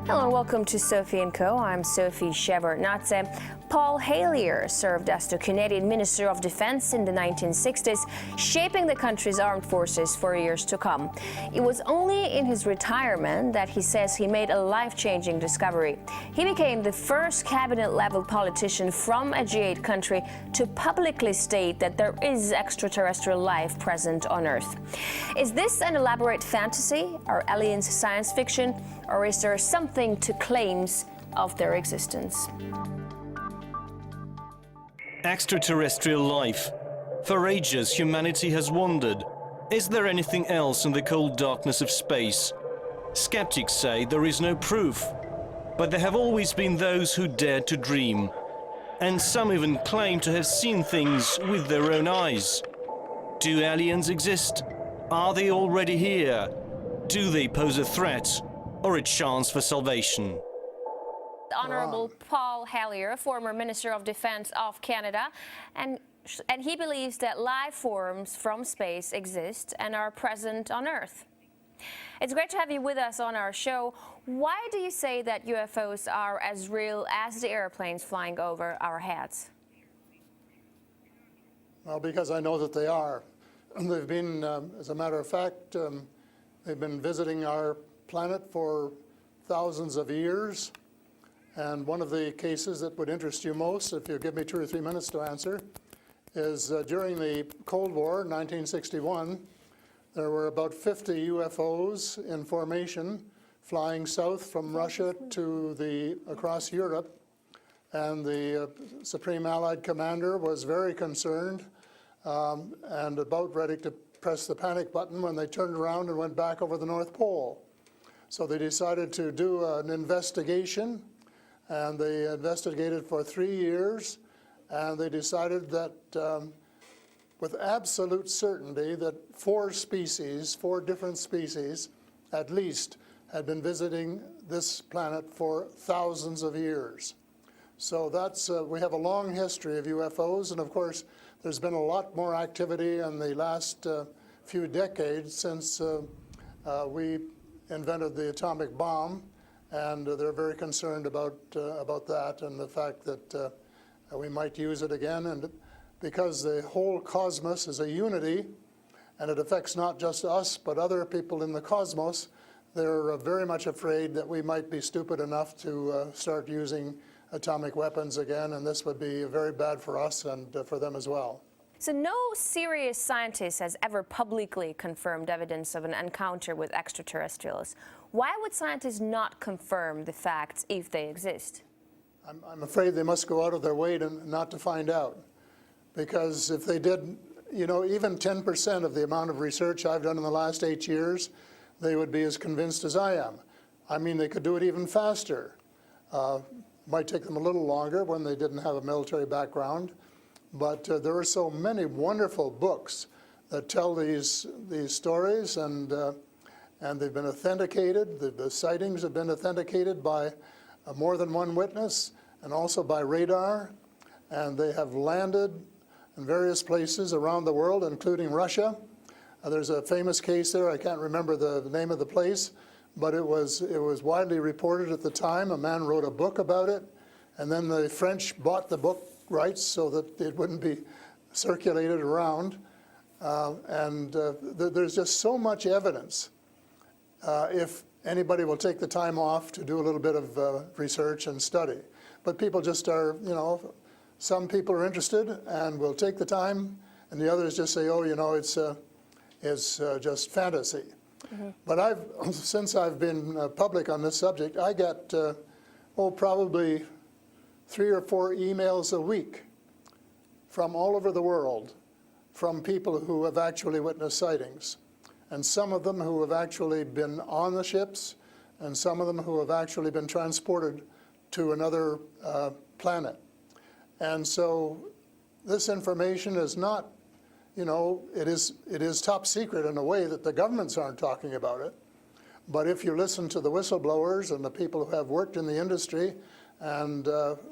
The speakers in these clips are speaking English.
Hello and welcome to Sophie & Co. I'm Sophie Shepard-Natze. Paul Hellyer served as the Canadian Minister of Defense in the 1960s, shaping the country's armed forces for years to come. It was only in his retirement that he says he made a life-changing discovery. He became the first cabinet-level politician from a G8 country to publicly state that there is extraterrestrial life present on Earth. Is this an elaborate fantasy? Are aliens science fiction? Or is there something to claims of their existence? Extraterrestrial life. For ages, humanity has wondered, is there anything else in the cold darkness of space? Skeptics say there is no proof, but there have always been those who dared to dream. And some even claim to have seen things with their own eyes. Do aliens exist? Are they already here? Do they pose a threat or a chance for salvation? Honorable Paul Hellyer, former Minister of Defense of Canada, and he believes that life forms from space exist and are present on Earth. It's great to have you with us on our show. Why do you say that UFOs are as real as the airplanes flying over our heads? Well, because I know that they are. They've been, as a matter of fact, they've been visiting our planet for thousands of years. And one of the cases that would interest you most, if you give me 2 or 3 minutes to answer, is during the Cold War, 1961, there were about 50 UFOs in formation flying south from Russia to across Europe. And the Supreme Allied Commander was very concerned and about ready to press the panic button when they turned around and went back over the North Pole. So they decided to do an investigation, and they investigated for 3 years, and they decided that with absolute certainty that 4 different species at least, had been visiting this planet for thousands of years. So that's, we have a long history of UFOs, and of course there's been a lot more activity in the last few decades since we invented the atomic bomb, and they're very concerned about that and the fact that we might use it again. And because the whole cosmos is a unity, and it affects not just us but other people in the cosmos, they're very much afraid that we might be stupid enough to start using atomic weapons again, and this would be very bad for us and for them as well. So no serious scientist has ever publicly confirmed evidence of an encounter with extraterrestrials. Why would scientists not confirm the facts if they exist? I'm afraid they must go out of their way not to find out. Because if they did, you know, even 10% of the amount of research I've done in the last 8 years, they would be as convinced as I am. I mean, they could do it even faster. Might take them a little longer when they didn't have a military background. But there are so many wonderful books that tell these stories, and they've been authenticated. The sightings have been authenticated by more than one witness, and also by radar. And they have landed in various places around the world, including Russia. There's a famous case there. I can't remember the name of the place, but it was widely reported at the time. A man wrote a book about it, and then the French bought the book rights so that it wouldn't be circulated around. There's just so much evidence. If anybody will take the time off to do a little bit of research and study. But people just are, you know, some people are interested and will take the time, and the others just say, oh, you know, it's just fantasy. Mm-hmm. But since I've been public on this subject, I get, probably 3 or 4 emails a week from all over the world, from people who have actually witnessed sightings. And some of them who have actually been on the ships, and some of them who have actually been transported to another planet. And so this information is not, you know, it is top secret in a way that the governments aren't talking about it. But if you listen to the whistleblowers and the people who have worked in the industry and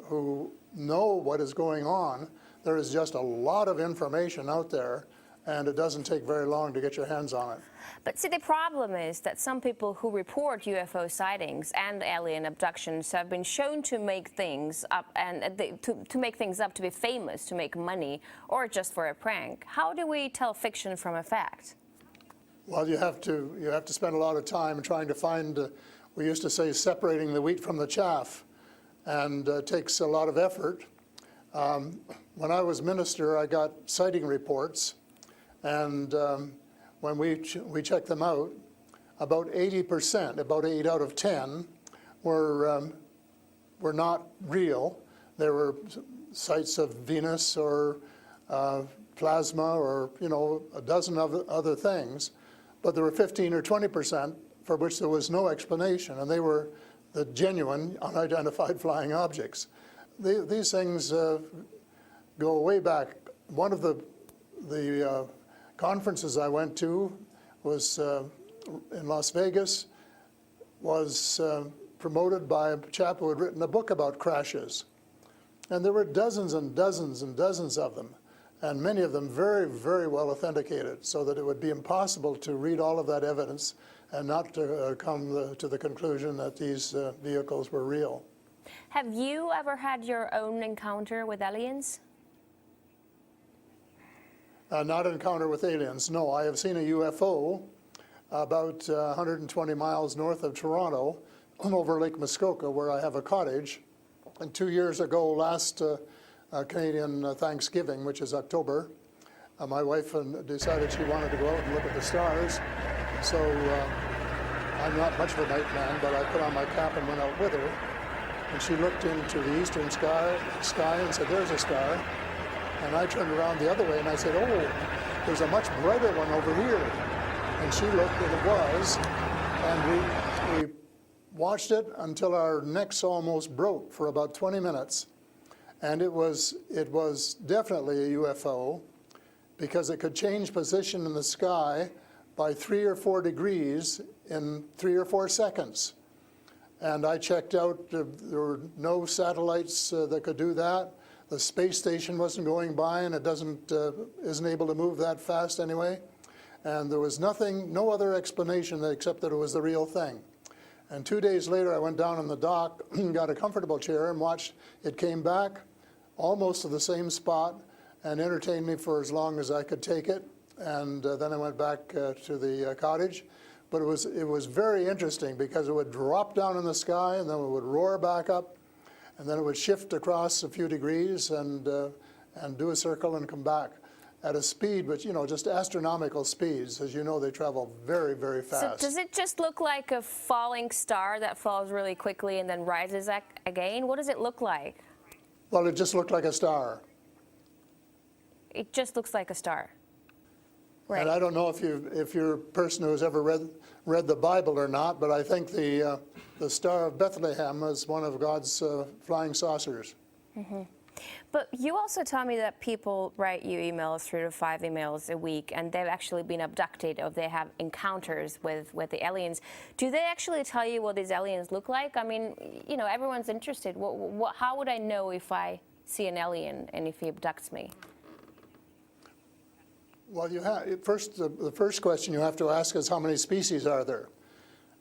who know what is going on, there is just a lot of information out there and it doesn't take very long to get your hands on it. But see, the problem is that some people who report UFO sightings and alien abductions have been shown to make things up to make things up to be famous, to make money, or just for a prank. How do we tell fiction from a fact? Well, you have to spend a lot of time trying to find. We used to say separating the wheat from the chaff, and it takes a lot of effort. When I was minister, I got sighting reports, and when we checked them out, about 80%, about 8 out of 10, were not real. There were sights of Venus or plasma or a dozen other things, but there were 15 or 20% for which there was no explanation, and they were the genuine unidentified flying objects. These things go way back. One of the conferences I went to was in Las Vegas, was promoted by a chap who had written a book about crashes. And there were dozens and dozens and dozens of them, and many of them very, very well authenticated, so that it would be impossible to read all of that evidence and not to come to the conclusion that these vehicles were real. Have you ever had your own encounter with aliens? Not an encounter with aliens, no. I have seen a UFO about 120 miles north of Toronto over Lake Muskoka, where I have a cottage. And 2 years ago, last Canadian Thanksgiving, which is October, my wife decided she wanted to go out and look at the stars. So I'm not much of a night man, but I put on my cap and went out with her. And she looked into the eastern sky and said, "There's a star." And I turned around the other way and I said, "Oh, there's a much brighter one over here." And she looked, and it was. And we watched it until our necks almost broke for about 20 minutes. And it was definitely a UFO, because it could change position in the sky by 3 or 4 degrees in 3 or 4 seconds. And I checked out, there were no satellites that could do that. The space station wasn't going by, and it isn't able to move that fast anyway. And there was no other explanation except that it was the real thing. And 2 days later, I went down on the dock, got a comfortable chair, and watched it came back almost to the same spot and entertained me for as long as I could take it. And then I went back to the cottage. But it was very interesting, because it would drop down in the sky, and then it would roar back up, and then it would shift across a few degrees and do a circle and come back at a speed, but just astronomical speeds. As you know, they travel very, very fast. So does it just look like a falling star that falls really quickly and then rises again? What does it look like? Well, it just looked like a star. It just looks like a star. Right. And I don't know if you're a person who's ever read the Bible or not, but I think the Star of Bethlehem is one of God's flying saucers. Mm-hmm. But you also tell me that people write you emails, 3 to 5 emails a week, and they've actually been abducted, or they have encounters with the aliens. Do they actually tell you what these aliens look like? I mean, everyone's interested. How would I know if I see an alien and if he abducts me? Well, the first question you have to ask is, how many species are there?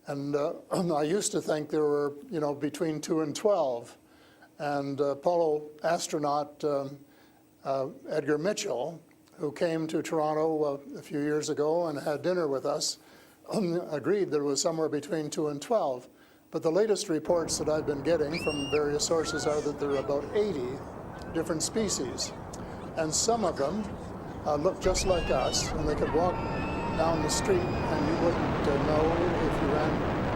And I used to think there were, between 2 and 12. And Apollo astronaut Edgar Mitchell, who came to Toronto a few years ago and had dinner with us, agreed that it was somewhere between 2 and 12. But the latest reports that I've been getting from various sources are that there are about 80 different species. And some of them look just like us, and they could walk down the street and you wouldn't know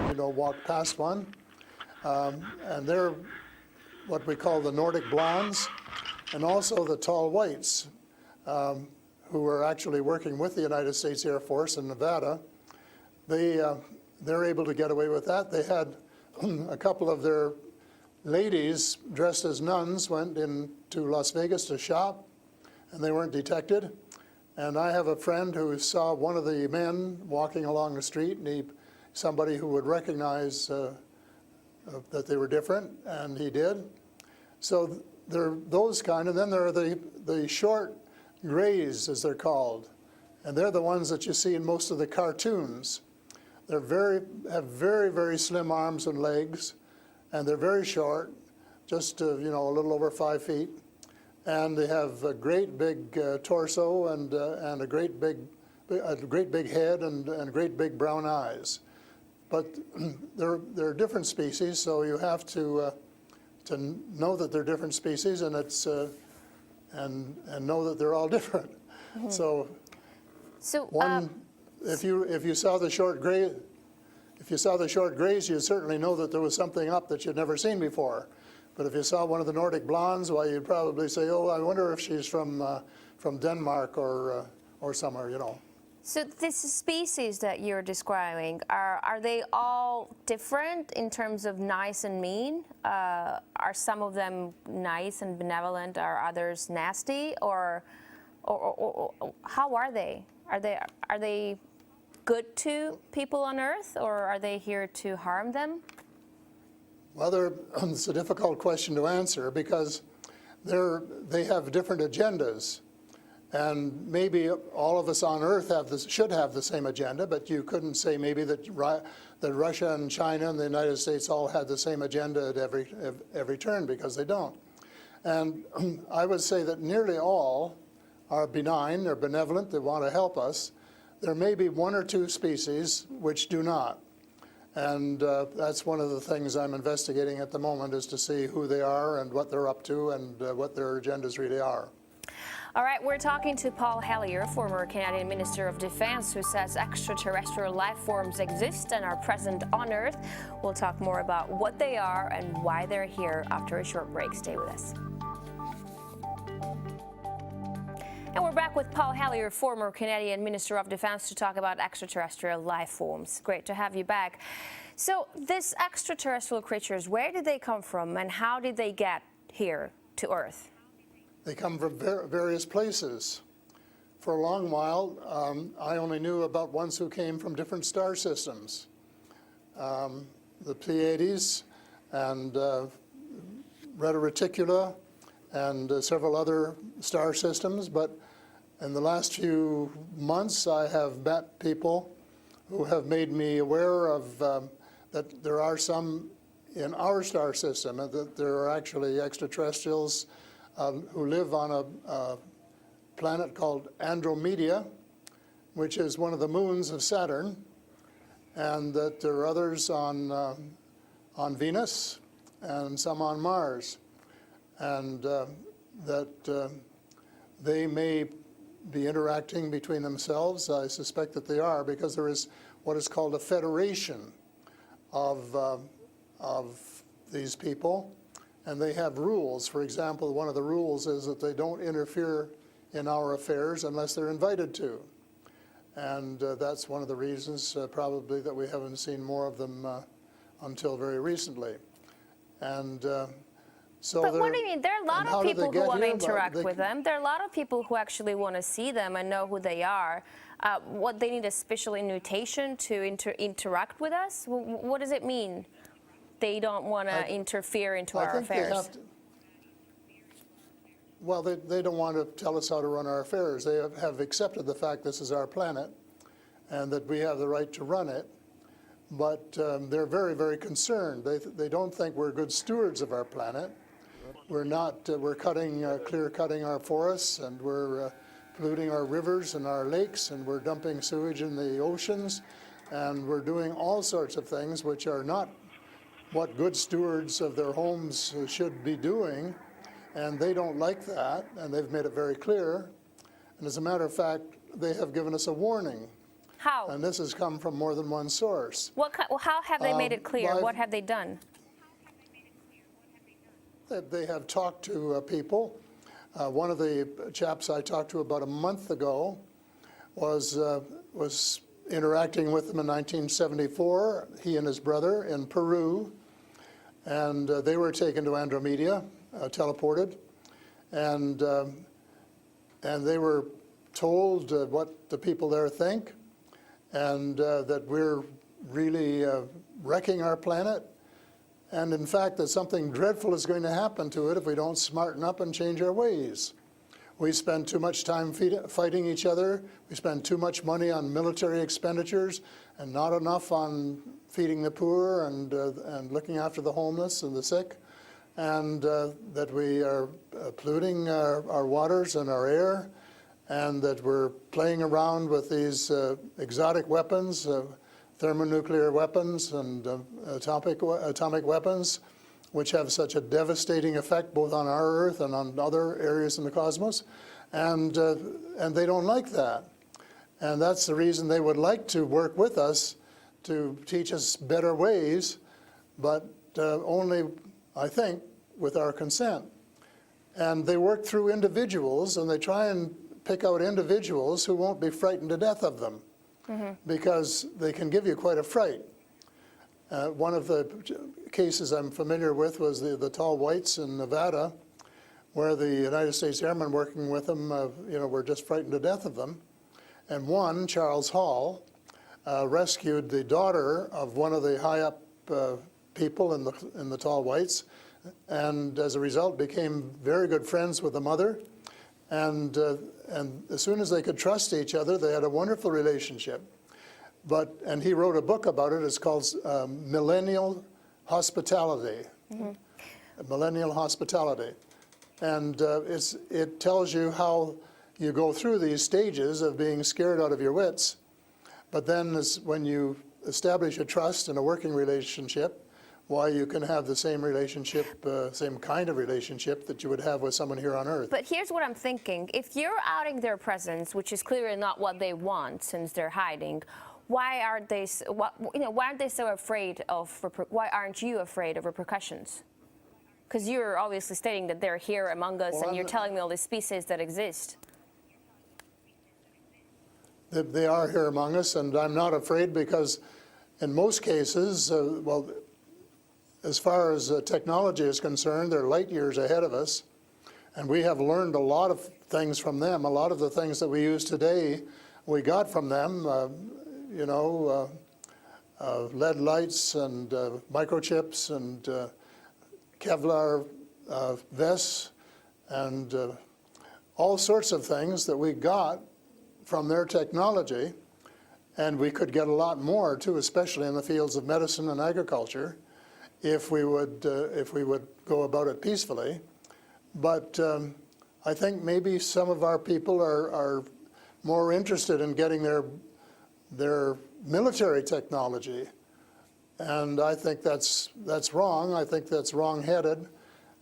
if you walked past one. And they're what we call the Nordic blondes, and also the tall whites, who were actually working with the United States Air Force in Nevada. They're able to get away with that. They had a couple of their ladies dressed as nuns went into Las Vegas to shop, and they weren't detected. And I have a friend who saw one of the men walking along the street, and somebody who would recognize that they were different, and he did. So there are those kind, and then there are the short grays, as they're called. And they're the ones that you see in most of the cartoons. Have very, very slim arms and legs, and they're very short, just a little over 5 feet. And they have a great big torso and a great big head and great big brown eyes. But they're different species, so you have to know that they're different species, and know that they're all different. Mm-hmm. So if you saw the short gray, you'd certainly know that there was something up that you'd never seen before. But if you saw one of the Nordic blondes, well, you'd probably say, "Oh, I wonder if she's from Denmark or somewhere," So this species that you're describing, are they all different in terms of nice and mean? Are some of them nice and benevolent? Are others nasty? Or how are they? Are they good to people on Earth, or are they here to harm them? Well, it's a difficult question to answer because they have different agendas. And maybe all of us on Earth should have the same agenda, but you couldn't say maybe that Russia and China and the United States all had the same agenda at every turn, because they don't. And I would say that nearly all are benign, they're benevolent, they want to help us. There may be one or two species which do not. And that's one of the things I'm investigating at the moment, is to see who they are and what they're up to and what their agendas really are. All right, we're talking to Paul Hellyer, former Canadian Minister of Defense, who says extraterrestrial life forms exist and are present on Earth. We'll talk more about what they are and why they're here after a short break. Stay with us. And we're back with Paul Hellyer, former Canadian Minister of Defense, to talk about extraterrestrial life forms. Great to have you back. So these extraterrestrial creatures, where did they come from and how did they get here to Earth? They come from various places. For a long while, I only knew about ones who came from different star systems. The Pleiades and Reta Reticula and several other star systems. But in the last few months, I have met people who have made me aware of that there are some in our star system, and that there are actually extraterrestrials who live on a planet called Andromeda, which is one of the moons of Saturn, and that there are others on Venus and some on Mars, and that they may be interacting between themselves. I suspect that they are, because there is what is called a federation of these people. And they have rules. For example, one of the rules is that they don't interfere in our affairs unless they're invited to. And that's one of the reasons probably that we haven't seen more of them until very recently. And so but what do you mean? There are a lot of people who want to interact with them. There are a lot of people who actually want to see them and know who they are. What, they need a special invitation to interact with us? What does it mean? They don't want to interfere into our affairs. Well, they don't want to tell us how to run our affairs. They have accepted the fact this is our planet and that we have the right to run it. But they're very, very concerned. They don't think we're good stewards of our planet. We're not. We're clear-cutting our forests, and we're polluting our rivers and our lakes, and we're dumping sewage in the oceans, and we're doing all sorts of things which are not what good stewards of their homes should be doing, and they don't like that, and they've made it very clear. And as a matter of fact, they have given us a warning. How? And this has come from more than one source. How have they made it clear? What have they done? They have talked to people. One of the chaps I talked to about a month ago was interacting with them in 1974, he and his brother in Peru, and they were taken to Andromeda, teleported, and they were told what the people there think, and that we're really wrecking our planet, and in fact that something dreadful is going to happen to it if we don't smarten up and change our ways. We spend too much time fighting each other. We spend too much money on military expenditures and not enough on feeding the poor and looking after the homeless and the sick, and that we are polluting our waters and our air, and that we're playing around with these exotic weapons, thermonuclear weapons and atomic weapons, which have such a devastating effect both on our Earth and on other areas in the cosmos, and they don't like that. And that's the reason they would like to work with us to teach us better ways, but only, I think, with our consent. And they work through individuals, and they try and pick out individuals who won't be frightened to death of them, because they can give you quite a fright. One of the cases I'm familiar with was the tall whites in Nevada, where the United States Airmen working with them, were just frightened to death of them. And one, Charles Hall, rescued the daughter of one of the high-up people in the tall whites, and as a result became very good friends with the mother. And as soon as they could trust each other, they had a wonderful relationship. And he wrote a book about it. It's called Millennial Hospitality. Millennial Hospitality. And it tells you how you go through these stages of being scared out of your wits. But then when you establish a trust and a working relationship, why you can have the same relationship, same kind of relationship that you would have with someone here on Earth. But here's what I'm thinking. If you're outing their presence, which is clearly not what they want since they're hiding, why aren't they so afraid of, why aren't you afraid of repercussions? Because you're obviously stating that they're here among us, and you're telling me all these species that exist. They are here among us, and I'm not afraid because in most cases, as far as technology is concerned, they're light years ahead of us, and we have learned a lot of things from them. A lot of the things that we use today, we got from them, lead lights and microchips and Kevlar vests and all sorts of things that we got from their technology, and we could get a lot more too, especially in the fields of medicine and agriculture, if we would go about it peacefully. But I think maybe some of our people are more interested in getting their military technology, and I think that's wrong. I think that's wrong-headed,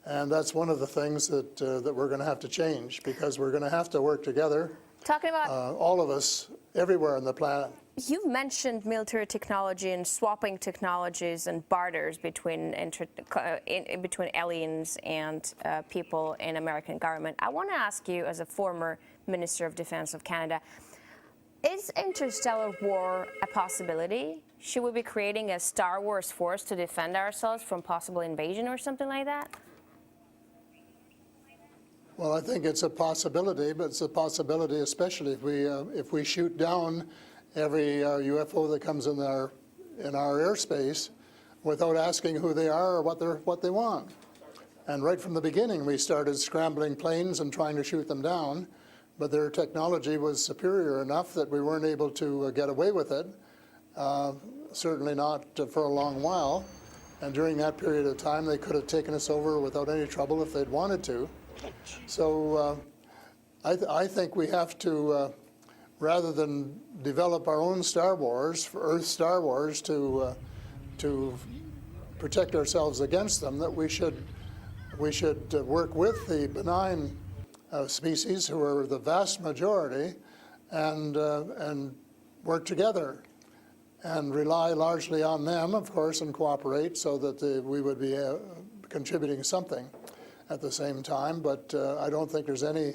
and that's one of the things that we're going to have to change, because we're going to have to work together. Talking about all of us, everywhere on the planet. You mentioned military technology and swapping technologies and barters between aliens and people in American government. I want to ask you, as a former Minister of Defense of Canada, is interstellar war a possibility? Should we be creating a Star Wars force to defend ourselves from possible invasion or something like that? Well, I think it's a possibility, but it's a possibility especially if we shoot down every UFO that comes in our airspace without asking who they are or what they want. And right from the beginning, we started scrambling planes and trying to shoot them down, but their technology was superior enough that we weren't able to get away with it. Certainly not for a long while. And during that period of time, they could have taken us over without any trouble if they'd wanted to. So I think we have to, rather than develop our own Star Wars, Earth Star Wars, to protect ourselves against them, that we should work with the benign species, who are the vast majority, and work together and rely largely on them, of course, and cooperate so that we would be contributing something at the same time. But I don't think there's any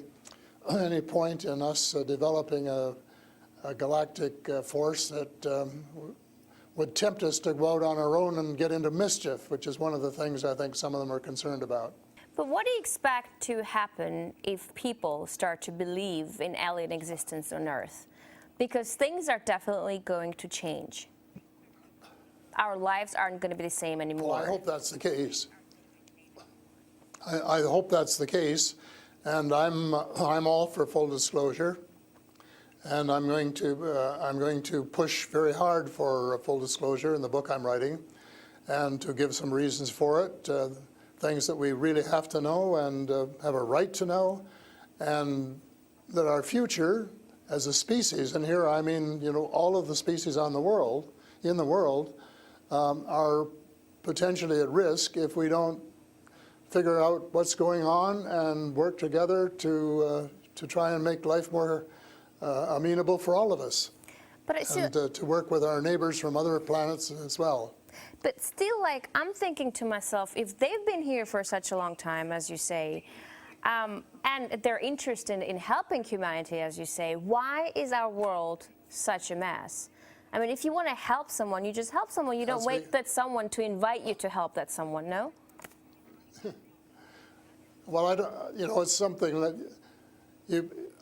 point in us developing a galactic force that would tempt us to go out on our own and get into mischief, which is one of the things I think some of them are concerned about. But what do you expect to happen if people start to believe in alien existence on Earth? Because things are definitely going to change. Our lives aren't going to be the same anymore. Well, I hope that's the case. I hope that's the case, And I'm all for full disclosure, and I'm going to push very hard for full disclosure in the book I'm writing, and to give some reasons for it, things that we really have to know and have a right to know, and that our future as a species, and here I mean, you know, all of the species in the world, are potentially at risk if we don't figure out what's going on and work together to try and make life more amenable for all of us. But I still, and to work with our neighbors from other planets as well. But still, like, I'm thinking to myself, if they've been here for such a long time, as you say, and they're interested in helping humanity, as you say, why is our world such a mess? I mean, if you want to help someone, you just help someone. You don't wait that someone to invite you to help that someone, no? Well, I don't, you know, it's something that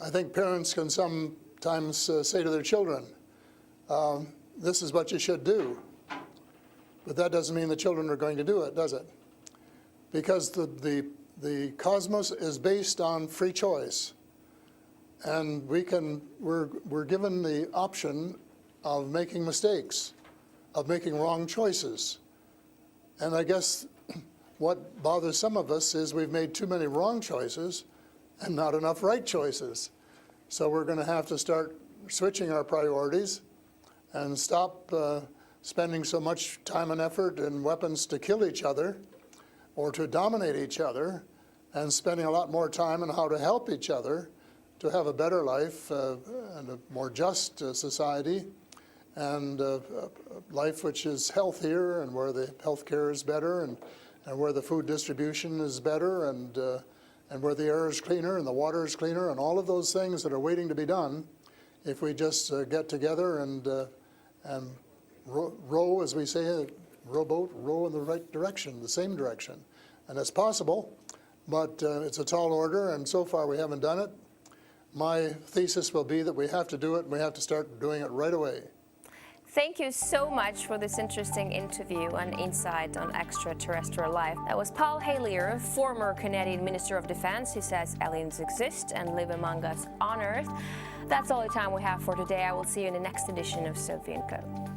I think parents can sometimes say to their children, this is what you should do. But that doesn't mean the children are going to do it, does it? Because the cosmos is based on free choice. And we're given the option of making mistakes, of making wrong choices. And I guess what bothers some of us is we've made too many wrong choices and not enough right choices. So we're going to have to start switching our priorities and stop spending so much time and effort and weapons to kill each other or to dominate each other, and spending a lot more time on how to help each other to have a better life and a more just society, and a life which is healthier and where the health care is better, and where the food distribution is better, and where the air is cleaner and the water is cleaner, and all of those things that are waiting to be done if we just get together and row, as we say, rowboat, row in the right direction, the same direction. And it's possible, but it's a tall order, and so far we haven't done it. My thesis will be that we have to do it, and we have to start doing it right away. Thank you so much for this interesting interview and insight on extraterrestrial life. That was Paul Hellyer, former Canadian Minister of Defense, who says aliens exist and live among us on Earth. That's all the time we have for today. I will see you in the next edition of Sophie & Co.